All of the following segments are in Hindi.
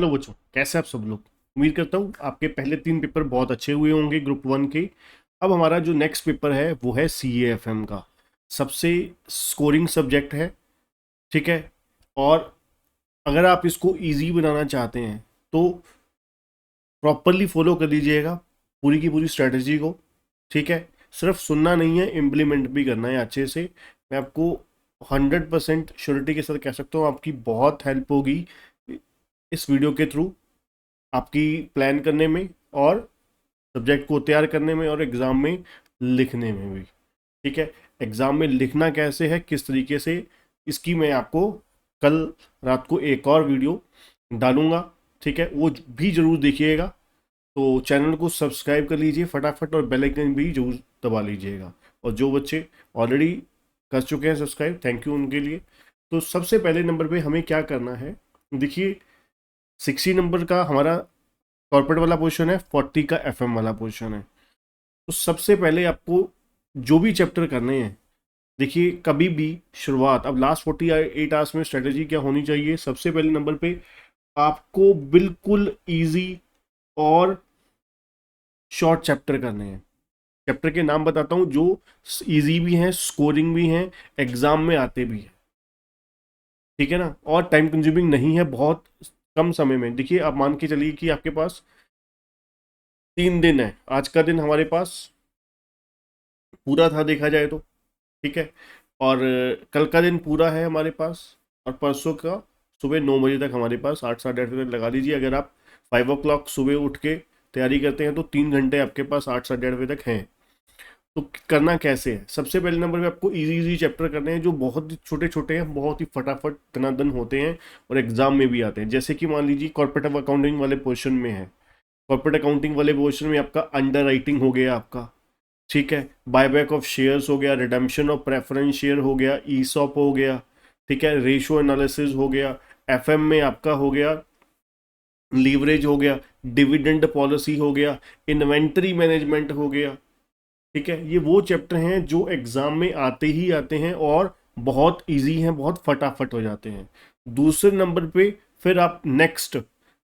हेलो बच्चों, कैसे आप सब लोग। उम्मीद करता हूँ आपके पहले 3 पेपर बहुत अच्छे हुए होंगे ग्रुप 1 के। अब हमारा जो नेक्स्ट पेपर है वो है CAFM का। सबसे स्कोरिंग सब्जेक्ट है, ठीक है। और अगर आप इसको इजी बनाना चाहते हैं तो प्रॉपरली फॉलो कर लीजिएगा पूरी की पूरी स्ट्रेटजी को, ठीक है। सिर्फ सुनना नहीं है, इम्प्लीमेंट भी करना है अच्छे से। मैं आपको 100% श्योरिटी के साथ कह सकता हूँ आपकी बहुत हेल्प होगी इस वीडियो के थ्रू, आपकी प्लान करने में और सब्जेक्ट को तैयार करने में और एग्ज़ाम में लिखने में भी, ठीक है। एग्ज़ाम में लिखना कैसे है, किस तरीके से, इसकी मैं आपको कल रात को एक और वीडियो डालूंगा, ठीक है। वो भी ज़रूर देखिएगा। तो चैनल को सब्सक्राइब कर लीजिए फटाफट और बेल आइकन भी जरूर दबा लीजिएगा। और जो बच्चे ऑलरेडी कर चुके हैं सब्सक्राइब, थैंक यू उनके लिए। तो सबसे पहले नंबर पे हमें क्या करना है, देखिए 60 नंबर का हमारा कॉर्पोरेट वाला पोर्शन है, 40 का FM वाला पोर्शन है। तो सबसे पहले आपको जो भी चैप्टर करने हैं, देखिए कभी भी शुरुआत, अब लास्ट 48 आवर्स में स्ट्रेटेजी क्या होनी चाहिए, सबसे पहले नंबर पे आपको बिल्कुल इजी और शॉर्ट चैप्टर करने हैं। चैप्टर के नाम बताता हूँ जो इजी भी हैं, स्कोरिंग भी हैं, एग्जाम में आते भी हैं, ठीक है ना। और टाइम कंज्यूमिंग नहीं है, बहुत कम समय में। देखिए आप मान के चलिए कि आपके पास 3 दिन है, आज का दिन हमारे पास पूरा था देखा जाए तो, ठीक है। और कल का दिन पूरा है हमारे पास, और परसों का सुबह 9 बजे तक हमारे पास, 8 साढ़े 8 बजे तक लगा लीजिए। अगर आप 5 o'clock सुबह उठ के तैयारी करते हैं तो 3 घंटे आपके पास 8 साढ़े 8 बजे तक हैं। तो करना कैसे है, सबसे पहले नंबर पे आपको इजी इजी चैप्टर करने हैं जो बहुत ही छोटे छोटे हैं, बहुत ही फटाफट दनादन होते हैं और एग्जाम में भी आते हैं। जैसे कि मान लीजिए कॉर्पोरेट अकाउंटिंग वाले पोर्शन में है, कॉर्पोरेट अकाउंटिंग वाले पोर्शन में आपका अंडर राइटिंग हो गया आपका, ठीक है। बायबैक ऑफ शेयर्स हो गया, रिडेम्पशन ऑफ प्रेफरेंस शेयर हो गया, ईसॉप हो गया, ठीक है। रेशियो एनालिसिस हो गया, FM में आपका हो गया लीवरेज हो गया, डिविडेंड पॉलिसी हो गया, इन्वेंटरी मैनेजमेंट हो गया, ठीक है। ये वो चैप्टर हैं जो एग्जाम में आते ही आते हैं और बहुत इजी हैं, बहुत फटाफट हो जाते हैं। दूसरे नंबर पे फिर आप नेक्स्ट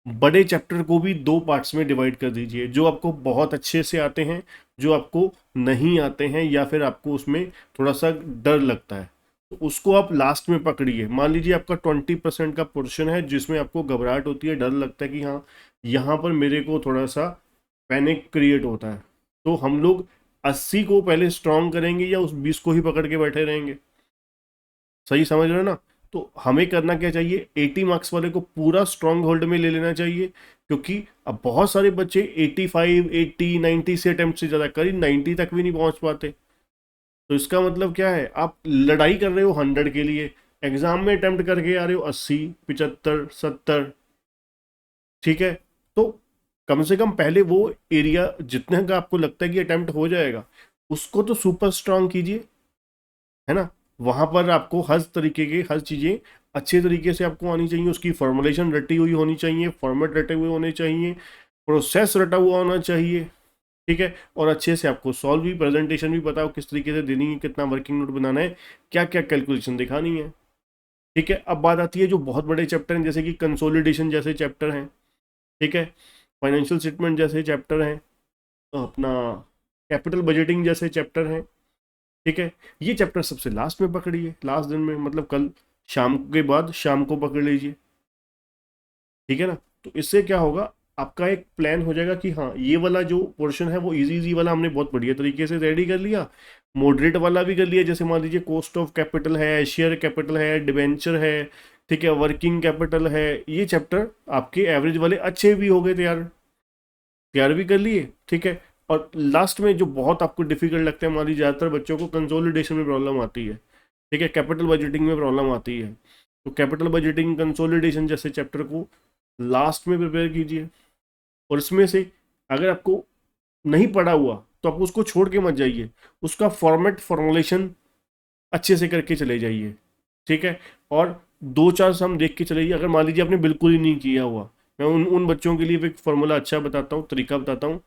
बड़े चैप्टर को भी 2 पार्ट्स में डिवाइड कर दीजिए, जो आपको बहुत अच्छे से आते हैं, जो आपको नहीं आते हैं या फिर आपको उसमें थोड़ा सा डर लगता है, तो उसको आप लास्ट में पकड़िए। मान लीजिए आपका 20% का पोर्शन है जिसमें आपको घबराहट होती है, डर लगता है कि हाँ यहाँ पर मेरे को थोड़ा सा पैनिक क्रिएट होता है, तो हम लोग 80 को पहले स्ट्रॉन्ग करेंगे या उस 20 को ही पकड़ के बैठे रहेंगे। सही समझ रहे हो ना। तो हमें करना क्या चाहिए, 80 मार्क्स वाले को पूरा स्ट्रॉन्ग होल्ड में ले लेना चाहिए, क्योंकि अब बहुत सारे बच्चे 85 80 90 से अटेम्प्ट से ज़्यादा, करीब 90 तक भी नहीं पहुंच पाते। तो इसका मतलब क्या है, आप लड़ाई कर रहे हो 100 के लिए, एग्जाम में अटेम्प्ट करके आ रहे हो 80 75 70, ठीक है। तो कम से कम पहले वो एरिया जितने का आपको लगता है कि अटेम्प्ट हो जाएगा, उसको तो सुपर स्ट्रांग कीजिए, है ना। वहां पर आपको हर तरीके के हर चीज़ें अच्छे तरीके से आपको आनी चाहिए, उसकी फॉर्मुलेशन रटी हुई होनी चाहिए, फॉर्मेट रटे हुए होने चाहिए, प्रोसेस रटा हुआ होना चाहिए, ठीक है। और अच्छे से आपको सॉल्व भी, प्रेजेंटेशन भी पता हो किस तरीके से देनी है, कितना वर्किंग नोट बनाना है, क्या क्या कैलकुलेशन दिखानी है, ठीक है। अब बात आती है जो बहुत बड़े चैप्टर हैं, जैसे कि कंसोलिडेशन जैसे चैप्टर हैं, ठीक है। फाइनेंशियल स्टेटमेंट जैसे चैप्टर हैं, अपना कैपिटल बजटिंग जैसे चैप्टर हैं, ठीक है। ये चैप्टर सबसे लास्ट में पकड़िए, लास्ट दिन में, मतलब कल शाम के बाद शाम को पकड़ लीजिए, ठीक है ना। तो इससे क्या होगा, आपका एक प्लान हो जाएगा कि हाँ ये वाला जो पोर्शन है वो इजी इजी वाला हमने बहुत बढ़िया तरीके से रेडी कर लिया, मॉडरेट वाला भी कर लिया, जैसे मान लीजिए कॉस्ट ऑफ कैपिटल है, शेयर कैपिटल है, डिबेंचर है, ठीक है, वर्किंग कैपिटल है। ये चैप्टर आपके एवरेज वाले अच्छे भी हो गए तैयार, तैयार भी कर लिए, ठीक है। और लास्ट में जो बहुत आपको डिफिकल्ट लगता है, मान लीजिए ज़्यादातर बच्चों को कंसोलिडेशन में प्रॉब्लम आती है, ठीक है, कैपिटल बजटिंग में प्रॉब्लम आती है, तो कैपिटल बजटिंग कंसोलिडेशन जैसे चैप्टर को लास्ट में प्रिपेयर कीजिए। और इसमें से अगर आपको नहीं पढ़ा हुआ तो आप उसको छोड़ के मत जाइए, उसका फॉर्मेट फॉर्मुलेशन अच्छे से करके चले जाइए, ठीक है। और 2 4 सम देख के चले जाइए। अगर मान लीजिए आपने बिल्कुल ही नहीं किया हुआ, मैं उन उन बच्चों के लिए एक फॉर्मूला अच्छा बताता हूँ, तरीका बताता हूँ।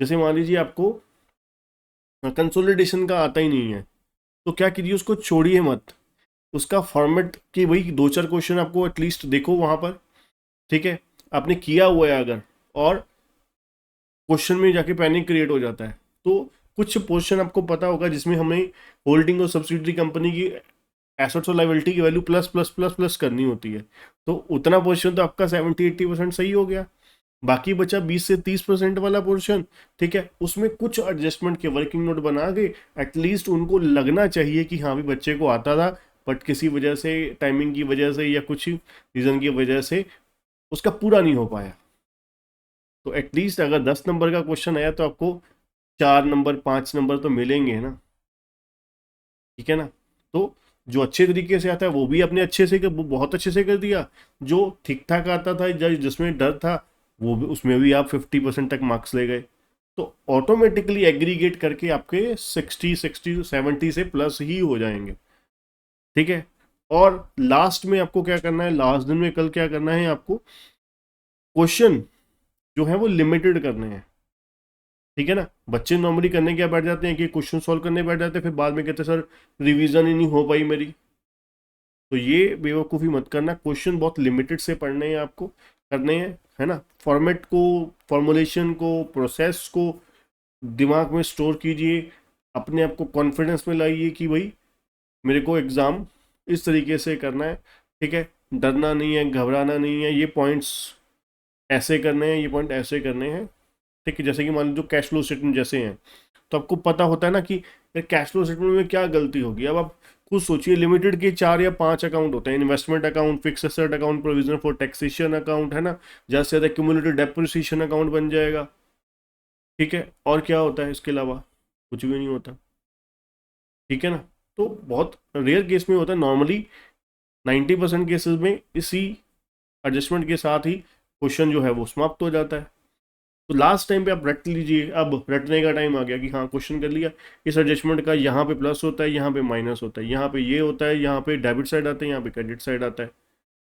जैसे मान लीजिए आपको कंसोलिडेशन का आता ही नहीं है, तो क्या कीजिए, उसको छोड़िए मत, उसका फॉर्मेट की वही 2 4 क्वेश्चन आपको एटलीस्ट देखो वहाँ पर, ठीक है। आपने किया हुआ है अगर, और क्वेश्चन में जाके पैनिक क्रिएट हो जाता है, तो कुछ पोर्शन आपको पता होगा जिसमें हमें होल्डिंग और सब्सिडरी कंपनी की एसेट्स और लायबिलिटी की value plus plus plus plus करनी होती है, तो उतना पोर्शन तो आपका 70-80% सही हो गया। बाकी बचा 20 से 30% वाला पोर्शन, ठीक है, उसमें कुछ एडजस्टमेंट के वर्किंग नोट बना के एटलीस्ट उनको लगना चाहिए कि हाँ भी बच्चे को आता था, बट किसी वजह से, टाइमिंग की वजह से या कुछ रीज़न की वजह से उसका पूरा नहीं हो पाया। तो एटलीस्ट अगर 10 नंबर का क्वेश्चन आया तो आपको 4 नंबर 5 नंबर तो मिलेंगे ना, ठीक है ना। तो जो अच्छे तरीके से आता है वो भी अपने अच्छे से वो बहुत अच्छे से कर दिया, जो ठीक ठाक आता था जिसमें डर था वो भी, उसमें भी आप 50% तक मार्क्स ले गए। तो ऑटोमेटिकली एग्रीगेट करके आपके 60-70 से प्लस ही हो जाएंगे, ठीक है। और लास्ट में आपको क्या करना है, लास्ट दिन में कल क्या करना है आपको, क्वेश्चन जो है वो लिमिटेड करने हैं, ठीक है ना। बच्चे नॉर्मली करने क्या बैठ जाते हैं कि क्वेश्चन सॉल्व करने बैठ जाते हैं, फिर बाद में कहते हैं सर रिवीजन ही नहीं हो पाई मेरी। तो ये बेवकूफ़ी मत करना, क्वेश्चन बहुत लिमिटेड से पढ़ने हैं आपको, करने हैं, है ना। फॉर्मेट को, फॉर्मुलेशन को, प्रोसेस को दिमाग में स्टोर कीजिए, अपने आप को कॉन्फिडेंस में लाइए कि भाई मेरे को एग्ज़ाम इस तरीके से करना है, ठीक है। डरना नहीं है, घबराना नहीं है, ये पॉइंट्स ऐसे करने हैं, ये पॉइंट ऐसे करने हैं, ठीक है। जैसे कि मान लो कैश फ्लो स्टेटमेंट जैसे हैं, तो आपको पता होता है ना कि कैश फ्लो स्टेटमेंट में क्या गलती होगी। अब आप खुद सोचिए, लिमिटेड के 4 या 5 अकाउंट होते हैं, investment account, fix asset account, provision for taxation account, है ना, ज़्यादा से ज़्यादा क्यूमुलेटिव डेप्रिसिएशन अकाउंट बन जाएगा, ठीक है। और क्या होता है इसके अलावा, कुछ भी नहीं होता, ठीक है ना। तो बहुत रेयर केस में होता है, नॉर्मली 90% केसेस में इसी एडजस्टमेंट के साथ ही क्वेश्चन जो है वो समाप्त हो जाता है। तो लास्ट टाइम पे आप रट लीजिए, अब रटने का टाइम आ गया कि हाँ क्वेश्चन कर लिया, इस एडजस्टमेंट का यहाँ पे प्लस होता है, यहाँ पे माइनस होता है, यहाँ पे ये होता है, यहाँ पे डेबिट साइड आता है, यहाँ पे क्रेडिट साइड आता है,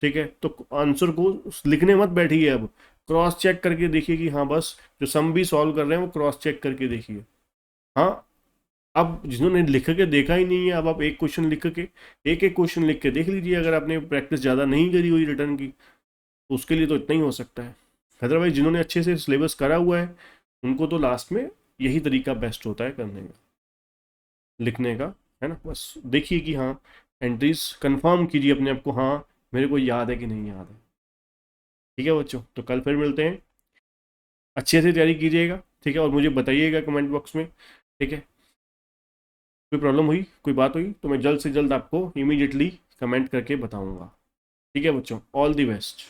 ठीक है। तो आंसर को लिखने मत बैठिए, अब क्रॉस चेक करके देखिए कि हाँ बस जो सम भी सॉल्व कर रहे हैं वो क्रॉस चेक करके देखिए। हाँ, अब जिन्होंने लिख के देखा ही नहीं है, अब आप एक क्वेश्चन लिख के, एक एक क्वेश्चन लिख के देख लीजिए, अगर आपने प्रैक्टिस ज़्यादा नहीं करी हुई रिटर्न की तो उसके लिए तो इतना ही हो सकता है। अदरवाइज जिन्होंने अच्छे से सिलेबस करा हुआ है उनको तो लास्ट में यही तरीका बेस्ट होता है करने का, लिखने का, है ना। बस देखिए कि हाँ एंट्रीज कंफर्म कीजिए अपने आप को, हाँ मेरे को याद है कि नहीं याद है, ठीक है बच्चों। तो कल फिर मिलते हैं, अच्छे से तैयारी कीजिएगा, ठीक है, और मुझे बताइएगा कमेंट बॉक्स में, ठीक है। कोई प्रॉब्लम हुई, कोई बात हुई तो मैं जल्द से जल्द आपको इमीडिएटली कमेंट करके बताऊंगा, ठीक है बच्चों। All the best.